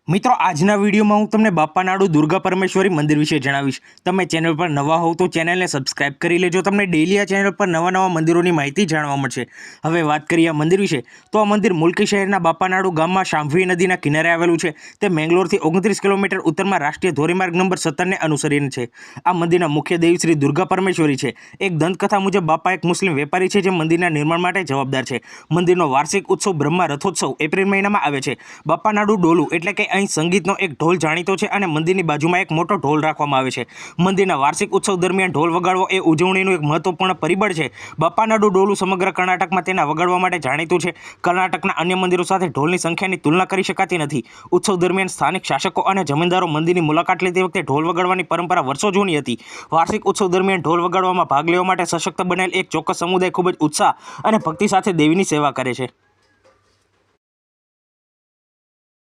મિત્રો આજના વિડીયોમાં હું તમને બાપાનાડુ દુર્ગા પરમેશ્વરી મંદિર વિશે જણાવીશ। તમે ચેનલ પર નવા હોવ તો ચેનલને સબસ્ક્રાઇબ કરી લેજો। તમને ડેલી આ ચેનલ પર નવા મંદિરોની માહિતી જાણવા મળશે। હવે વાત કરીએ આ મંદિર વિશે તો આ મંદિર મુલકી શહેરના બાપાનાડુ ગામમાં શાંભવી નદીના કિનારે આવેલું છે। તે મેંગલોરથી 29 કિલોમીટર ઉત્તરમાં રાષ્ટ્રીય ધોરીમાર્ગ નંબર 17 ને અનુસરીને છે। આ મંદિરના મુખ્ય દેવી શ્રી દુર્ગા પરમેશ્વરી છે। એક દંતકથા મુજબ બાપા એક મુસ્લિમ વેપારી છે જે મંદિરના નિર્માણ માટે જવાબદાર છે। મંદિરનો વાર્ષિક ઉત્સવ બ્રહ્મા રથોત્સવ એપ્રિલ મહિનામાં આવે છે। બાપાનાડુ ડોલું એટલે કે અહીં સંગીતનો એક ઢોલ જાણીતો છે અને મંદિરની બાજુમાં એક મોટો ઢોલ રાખવામાં આવે છે। મંદિરના વાર્ષિક ઉત્સવ દરમિયાન ઢોલ વગાડવો એ ઉજવણીનું એક મહત્વપૂર્ણ પરિબળ છે। બાપાનાડુ ડોલું સમગ્ર કર્ણાટકમાં તેના વગાડવા માટે જાણીતું છે। કર્ણાટકના અન્ય મંદિરો સાથે ઢોલની સંખ્યાની તુલના કરી શકાતી નથી। ઉત્સવ દરમિયાન સ્થાનિક શાસકો અને જમીનદારો મંદિરની મુલાકાત લેતી વખતે ઢોલ વગાડવાની પરંપરા વર્ષો જૂની હતી। વાર્ષિક ઉત્સવ દરમિયાન ઢોલ વગાડવામાં ભાગ લેવા માટે સશક્ત બનેલ એક ચોક્કસ સમુદાય ખૂબ જ ઉત્સાહ અને ભક્તિ સાથે દેવીની સેવા કરે છે।